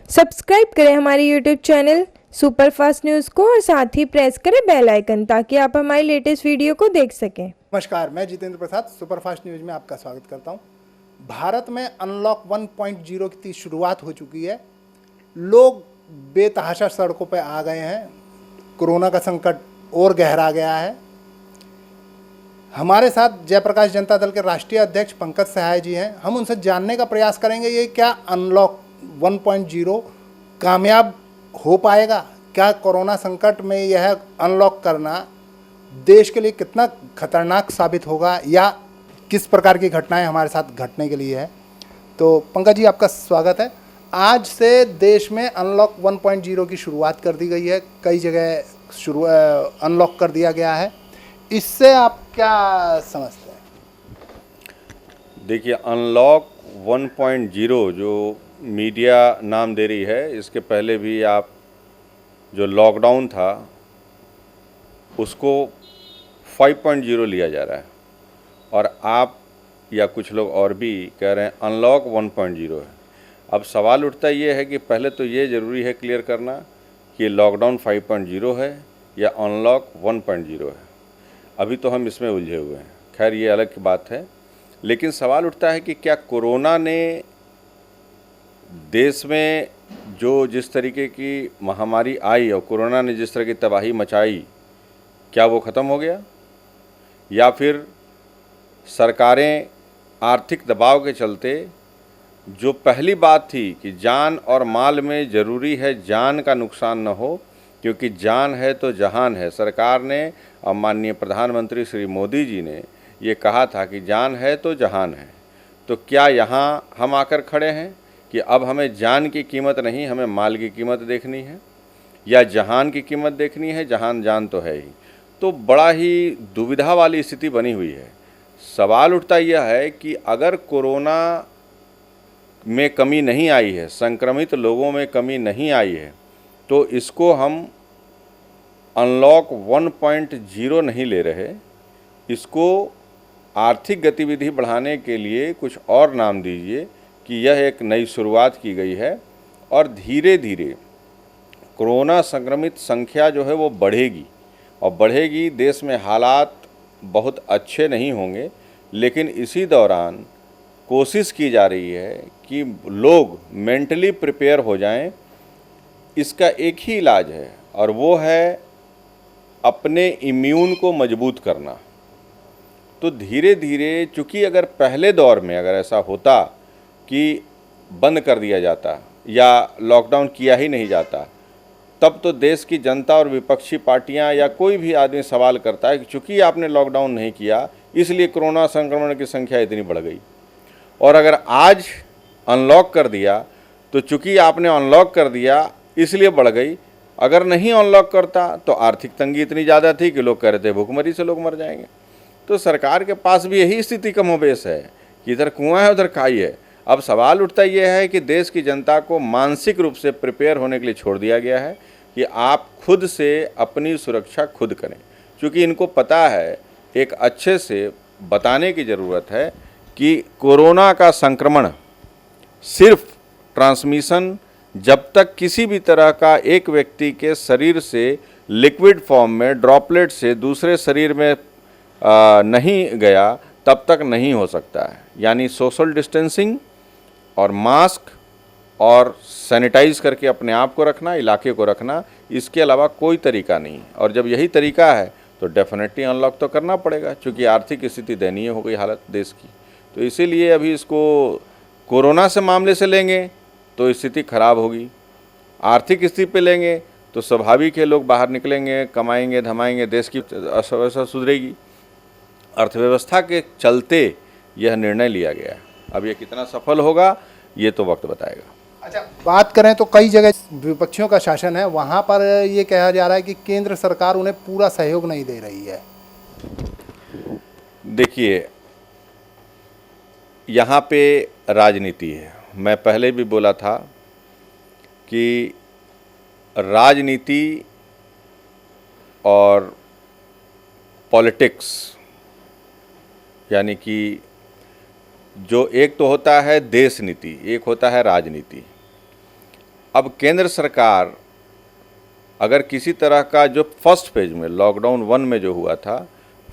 Subscribe करें हमारे YouTube channel superfast news को और साथ ही प्रेस करें बेल आइकन ताकि आप हमारी लेटेस्ट वीडियो को देख सकें। नमस्कार, मैं जितेंद्र प्रसाद सुपरफास्ट न्यूज़ में आपका स्वागत करता हूं। भारत में अनलॉक 1.0 की शुरुआत हो चुकी है। लोग बेतहाशा सड़कों पर आ गए हैं। कोरोना का संकट और गहरा गया है। हमारे साथ जयप्रकाश जनता दल के राष्ट्रीय अध्यक्ष पंकज सहाय जी हैं। हम उनसे जानने का प्रयास करेंगे ये क्या अनलॉक 1.0 कामयाब हो पाएगा, क्या कोरोना संकट में यह अनलॉक करना देश के लिए कितना खतरनाक साबित होगा या किस प्रकार की घटनाएं हमारे साथ घटने के लिए है। तो पंकज जी, आपका स्वागत है। आज से देश में अनलॉक 1.0 की शुरुआत कर दी गई है। कई जगह अनलॉक कर दिया गया है। इससे आप क्या समझते हैं? देखिए, अनलॉक 1.0 जो मीडिया नाम दे रही है, इसके पहले भी आप जो लॉकडाउन था उसको 5.0 लिया जा रहा है और आप या कुछ लोग और भी कह रहे हैं अनलॉक 1.0 है। अब सवाल उठता ये है कि पहले तो ये ज़रूरी है क्लियर करना कि लॉकडाउन 5.0 है या अनलॉक 1.0 है। अभी तो हम इसमें उलझे हुए हैं। खैर, ये अलग की बात है, लेकिन सवाल उठता है कि क्या कोरोना ने देश में जो जिस तरीके की महामारी आई और कोरोना ने जिस तरह की तबाही मचाई, क्या वो ख़त्म हो गया, या फिर सरकारें आर्थिक दबाव के चलते जो पहली बात थी कि जान और माल में ज़रूरी है जान का नुकसान न हो, क्योंकि जान है तो जहान है। सरकार ने और माननीय प्रधानमंत्री श्री मोदी जी ने ये कहा था कि जान है तो जहान है। तो क्या यहाँ हम आकर खड़े हैं कि अब हमें जान की कीमत नहीं, हमें माल की कीमत देखनी है या जहान की कीमत देखनी है? जहान जान तो है ही। तो बड़ा ही दुविधा वाली स्थिति बनी हुई है। सवाल उठता यह है कि अगर कोरोना में कमी नहीं आई है, संक्रमित लोगों में कमी नहीं आई है, तो इसको हम अनलॉक 1.0 नहीं ले रहे, इसको आर्थिक गतिविधि बढ़ाने के लिए कुछ और नाम दीजिए कि यह एक नई शुरुआत की गई है और धीरे धीरे कोरोना संक्रमित संख्या जो है वो बढ़ेगी और बढ़ेगी। देश में हालात बहुत अच्छे नहीं होंगे, लेकिन इसी दौरान कोशिश की जा रही है कि लोग मेंटली प्रिपेयर हो जाएं। इसका एक ही इलाज है और वो है अपने इम्यून को मजबूत करना। तो धीरे धीरे, चूँकि अगर पहले दौर में अगर ऐसा होता कि बंद कर दिया जाता या लॉकडाउन किया ही नहीं जाता, तब तो देश की जनता और विपक्षी पार्टियां या कोई भी आदमी सवाल करता है कि चूँकि आपने लॉकडाउन नहीं किया इसलिए कोरोना संक्रमण की संख्या इतनी बढ़ गई, और अगर आज अनलॉक कर दिया तो चूँकि आपने अनलॉक कर दिया इसलिए बढ़ गई। अगर नहीं अनलॉक करता तो आर्थिक तंगी इतनी ज़्यादा थी कि लोग कह रहे थे भूखमरी से लोग मर जाएंगे। तो सरकार के पास भी यही स्थिति कमोबेश है कि इधर कुआं है उधर खाई है। अब सवाल उठता यह है कि देश की जनता को मानसिक रूप से प्रिपेयर होने के लिए छोड़ दिया गया है कि आप खुद से अपनी सुरक्षा खुद करें। क्योंकि इनको पता है, एक अच्छे से बताने की ज़रूरत है कि कोरोना का संक्रमण सिर्फ ट्रांसमिशन जब तक किसी भी तरह का एक व्यक्ति के शरीर से लिक्विड फॉर्म में ड्रॉपलेट से दूसरे शरीर में नहीं गया, तब तक नहीं हो सकता है। यानी सोशल डिस्टेंसिंग और मास्क और सैनिटाइज करके अपने आप को रखना, इलाके को रखना, इसके अलावा कोई तरीका नहीं। और जब यही तरीका है तो डेफिनेटली अनलॉक तो करना पड़ेगा, क्योंकि आर्थिक स्थिति दयनीय हो गई हालत देश की। तो इसीलिए अभी इसको कोरोना से मामले से लेंगे तो स्थिति खराब होगी, आर्थिक स्थिति पे लेंगे तो स्वाभाविक है लोग बाहर निकलेंगे, कमाएंगे धमाएंगे, देश की अर्थव्यवस्था सुधरेगी। अर्थव्यवस्था के चलते यह निर्णय लिया गया है। अब ये कितना सफल होगा ये तो वक्त बताएगा। अच्छा, बात करें तो कई जगह विपक्षियों का शासन है, वहाँ पर ये कहा जा रहा है कि केंद्र सरकार उन्हें पूरा सहयोग नहीं दे रही है। देखिए, यहाँ पे राजनीति है। मैं पहले भी बोला था कि राजनीति और पॉलिटिक्स, यानी कि जो एक तो होता है देश नीति, एक होता है राजनीति। अब केंद्र सरकार अगर किसी तरह का जो फर्स्ट फेज में लॉकडाउन 1 में जो हुआ था,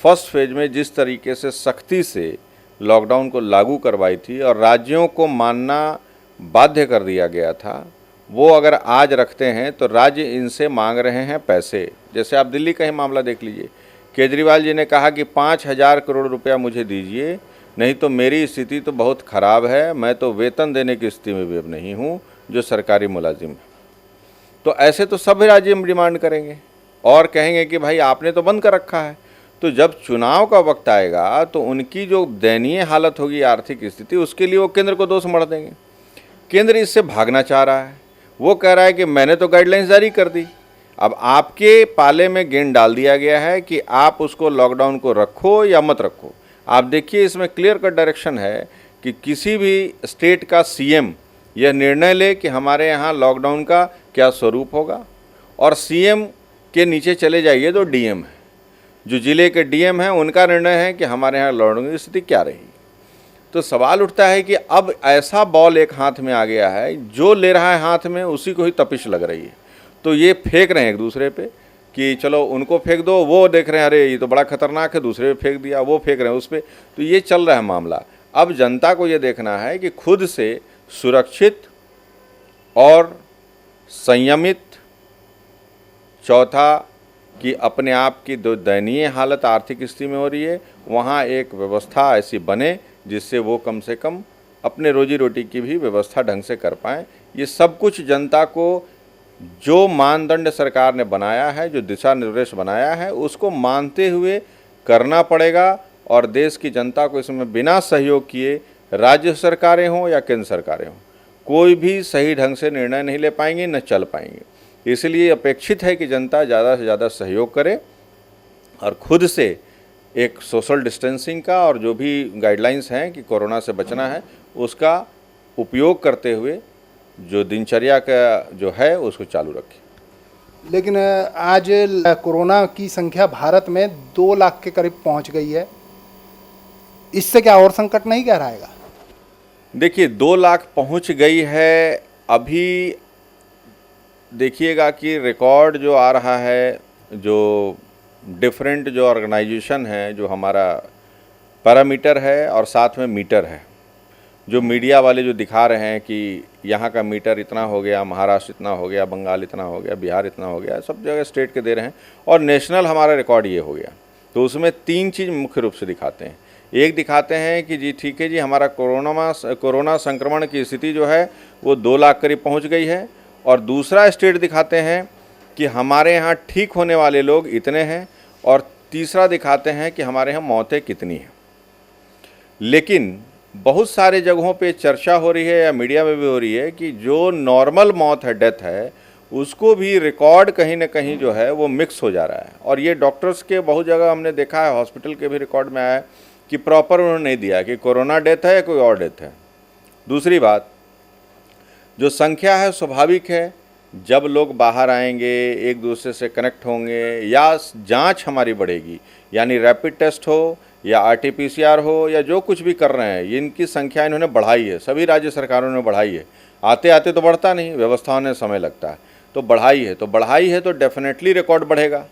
फर्स्ट फेज में जिस तरीके से सख्ती से लॉकडाउन को लागू करवाई थी और राज्यों को मानना बाध्य कर दिया गया था, वो अगर आज रखते हैं तो राज्य इनसे मांग रहे हैं पैसे। जैसे आप दिल्ली का ही मामला देख लीजिए, केजरीवाल जी ने कहा कि 5,000 करोड़ रुपया मुझे दीजिए, नहीं तो मेरी स्थिति तो बहुत ख़राब है, मैं तो वेतन देने की स्थिति में भी अब नहीं हूँ जो सरकारी मुलाजिम है। तो ऐसे तो सभी राज्य डिमांड करेंगे और कहेंगे कि भाई आपने तो बंद कर रखा है। तो जब चुनाव का वक्त आएगा तो उनकी जो दयनीय हालत होगी आर्थिक स्थिति, उसके लिए वो केंद्र को दोष मढ़ देंगे। केंद्र इससे भागना चाह रहा है, वो कह रहा है कि मैंने तो गाइडलाइंस जारी कर दी, अब आपके पाले में गेंद डाल दिया गया है कि आप उसको लॉकडाउन को रखो या मत रखो। आप देखिए इसमें क्लियर कट डायरेक्शन है कि किसी भी स्टेट का सीएम यह निर्णय ले कि हमारे यहाँ लॉकडाउन का क्या स्वरूप होगा, और सीएम के नीचे चले जाइए तो डीएम है, जो ज़िले के डीएम हैं उनका निर्णय है कि हमारे यहाँ लॉकडाउन की स्थिति क्या रहेगी। तो सवाल उठता है कि अब ऐसा बॉल एक हाथ में आ गया है, जो ले रहा है हाथ में उसी को ही तपिश लग रही है। तो ये फेंक रहे हैं एक दूसरे पे कि चलो उनको फेंक दो, वो देख रहे हैं अरे ये तो बड़ा खतरनाक है, दूसरे पे फेंक दिया, वो फेंक रहे हैं उस पर। तो ये चल रहा है मामला। अब जनता को ये देखना है कि खुद से सुरक्षित और संयमित, चौथा कि अपने आप की जो दयनीय हालत आर्थिक स्थिति में हो रही है, वहाँ एक व्यवस्था ऐसी बने जिससे वो कम से कम अपने रोजी रोटी की भी व्यवस्था ढंग से कर पाएँ। ये सब कुछ जनता को जो मानदंड सरकार ने बनाया है, जो दिशा निर्देश बनाया है, उसको मानते हुए करना पड़ेगा। और देश की जनता को इसमें बिना सहयोग किए राज्य सरकारें हों या केंद्र सरकारें हों, कोई भी सही ढंग से निर्णय नहीं ले पाएंगे, न चल पाएंगे। इसलिए अपेक्षित है कि जनता ज़्यादा से ज़्यादा सहयोग करे और खुद से एक सोशल डिस्टेंसिंग का और जो भी गाइडलाइंस हैं कि कोरोना से बचना है, उसका उपयोग करते हुए जो दिनचर्या का जो है उसको चालू रखें। लेकिन आज कोरोना की संख्या भारत में 2 लाख के करीब पहुंच गई है, इससे क्या और संकट नहीं गहराएगा? रहेगा? देखिए 2 लाख पहुंच गई है। अभी देखिएगा कि रिकॉर्ड जो आ रहा है, जो डिफरेंट जो ऑर्गेनाइजेशन है, जो हमारा पैरामीटर है और साथ में मीटर है, जो मीडिया वाले जो दिखा रहे हैं कि यहाँ का मीटर इतना हो गया, महाराष्ट्र इतना हो गया, बंगाल इतना हो गया, बिहार इतना हो गया, सब जगह स्टेट के दे रहे हैं और नेशनल हमारा रिकॉर्ड ये हो गया। तो उसमें 3 चीज़ मुख्य रूप से दिखाते हैं। एक दिखाते हैं कि जी ठीक है जी, हमारा कोरोना संक्रमण की स्थिति जो है वो 2 लाख करीब पहुँच गई है, और दूसरा स्टेट दिखाते हैं कि हमारे यहाँ ठीक होने वाले लोग इतने हैं, और तीसरा दिखाते हैं कि हमारे यहाँ मौतें कितनी हैं। लेकिन बहुत सारे जगहों पे चर्चा हो रही है या मीडिया में भी हो रही है कि जो नॉर्मल मौत है, डेथ है, उसको भी रिकॉर्ड कहीं ना कहीं जो है वो मिक्स हो जा रहा है। और ये डॉक्टर्स के बहुत जगह हमने देखा है, हॉस्पिटल के भी रिकॉर्ड में आया है कि प्रॉपर उन्होंने नहीं दिया कि कोरोना डेथ है या कोई और डेथ है। दूसरी बात, जो संख्या है स्वाभाविक है, जब लोग बाहर आएंगे, एक दूसरे से कनेक्ट होंगे या जांच हमारी बढ़ेगी, यानी रैपिड टेस्ट हो या RT-PCR हो या जो कुछ भी कर रहे हैं, इनकी संख्या इन्होंने बढ़ाई है, सभी राज्य सरकारों ने बढ़ाई है। आते आते तो बढ़ता नहीं, व्यवस्थाओं में समय लगता है, तो बढ़ाई है। तो बढ़ाई है तो डेफिनेटली रिकॉर्ड बढ़ेगा,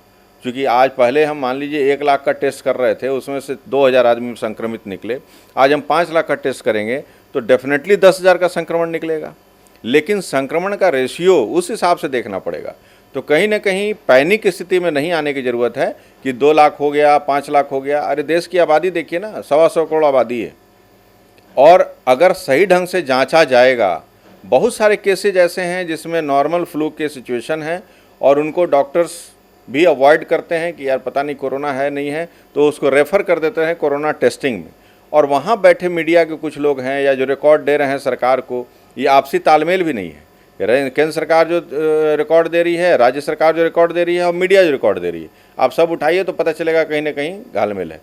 क्योंकि आज पहले हम मान लीजिए 1 लाख का टेस्ट कर रहे थे, उसमें से 2000 आदमी संक्रमित निकले। आज हम 5 लाख का टेस्ट करेंगे तो डेफिनेटली 10,000 का संक्रमण निकलेगा। लेकिन संक्रमण का रेशियो उस हिसाब से देखना पड़ेगा। तो कहीं ना कहीं पैनिक स्थिति में नहीं आने की ज़रूरत है कि 2 लाख हो गया, 5 लाख हो गया। अरे देश की आबादी देखिए ना, 125 करोड़ आबादी है, और अगर सही ढंग से जांचा जाएगा, बहुत सारे केसेज ऐसे हैं जिसमें नॉर्मल फ्लू के सिचुएशन है और उनको डॉक्टर्स भी अवॉइड करते हैं कि यार पता नहीं कोरोना है नहीं है, तो उसको रेफ़र कर देते हैं कोरोना टेस्टिंग में। और वहाँ बैठे मीडिया के कुछ लोग हैं या जो रिकॉर्ड दे रहे हैं सरकार को, ये आपसी तालमेल भी नहीं है। केंद्र सरकार जो रिकॉर्ड दे रही है, राज्य सरकार जो रिकॉर्ड दे रही है और मीडिया जो रिकॉर्ड दे रही है, आप सब उठाइए तो पता चलेगा कहीं ना कहीं घालमेल है।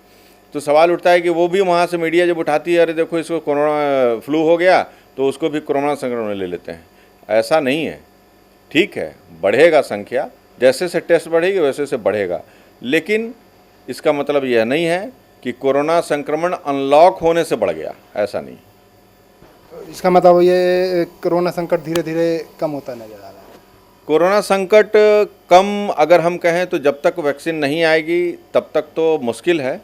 तो सवाल उठता है कि वो भी वहाँ से मीडिया जब उठाती है, अरे देखो इसको कोरोना फ्लू हो गया तो उसको भी कोरोना संक्रमण ले लेते हैं। ऐसा नहीं है। ठीक है, बढ़ेगा संख्या, जैसे से टेस्ट बढ़ेगी वैसे से बढ़ेगा, लेकिन इसका मतलब यह नहीं है कि कोरोना संक्रमण अनलॉक होने से बढ़ गया, ऐसा नहीं। इसका मतलब ये कोरोना संकट धीरे धीरे कम होता नजर आ रहा है। कोरोना संकट कम अगर हम कहें तो जब तक वैक्सीन नहीं आएगी तब तक तो मुश्किल है,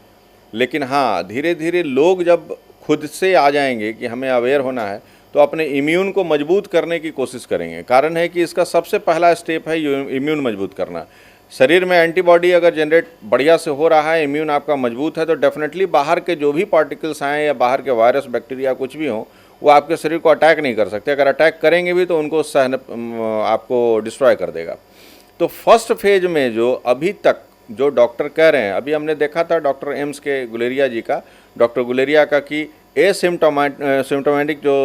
लेकिन हाँ धीरे धीरे लोग जब खुद से आ जाएंगे कि हमें अवेयर होना है तो अपने इम्यून को मजबूत करने की कोशिश करेंगे। कारण है कि इसका सबसे पहला स्टेप है इम्यून मजबूत करना। शरीर में एंटीबॉडी अगर जनरेट बढ़िया से हो रहा है, इम्यून आपका मजबूत है, तो डेफिनेटली बाहर के जो भी पार्टिकल्स आएँ या बाहर के वायरस बैक्टीरिया कुछ भी हों वो आपके शरीर को अटैक नहीं कर सकते। अगर अटैक करेंगे भी तो उनको आपको डिस्ट्रॉय कर देगा। तो फर्स्ट फेज में जो अभी तक जो डॉक्टर कह रहे हैं, अभी हमने देखा था डॉक्टर एम्स के गुलेरिया जी का, डॉक्टर गुलेरिया का कि सिम्टोमेटिक जो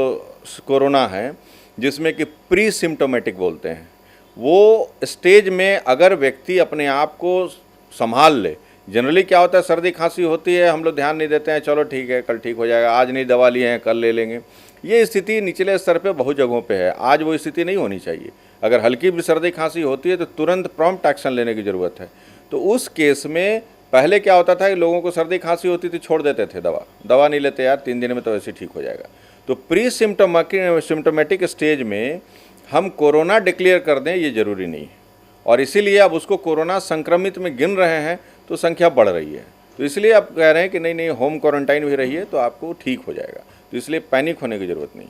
कोरोना है जिसमें कि प्री सिम्टोमेटिक बोलते हैं, वो स्टेज में अगर व्यक्ति अपने आप को संभाल ले, जनरली क्या होता है सर्दी खांसी होती है, हम लोग ध्यान नहीं देते हैं, चलो ठीक है कल ठीक हो जाएगा, आज नहीं दवा लिए हैं कल ले लेंगे। ये स्थिति निचले स्तर पे बहुत जगहों पे है। आज वो स्थिति नहीं होनी चाहिए। अगर हल्की भी सर्दी खांसी होती है तो तुरंत प्रॉम्प्ट एक्शन लेने की ज़रूरत है। तो उस केस में पहले क्या होता था कि लोगों को सर्दी खांसी होती थी छोड़ देते थे, दवा नहीं लेते यार 3 दिन में तो ऐसे ठीक हो जाएगा। तो प्री सिम्टोमेटिक स्टेज में हम कोरोना डिक्लेयर कर दें ये ज़रूरी नहीं है, और इसीलिए अब उसको कोरोना संक्रमित में गिन रहे हैं तो संख्या बढ़ रही है। तो इसलिए आप कह रहे हैं कि नहीं होम क्वारंटाइन भी रहिए तो आपको ठीक हो जाएगा। तो इसलिए पैनिक होने की ज़रूरत नहीं।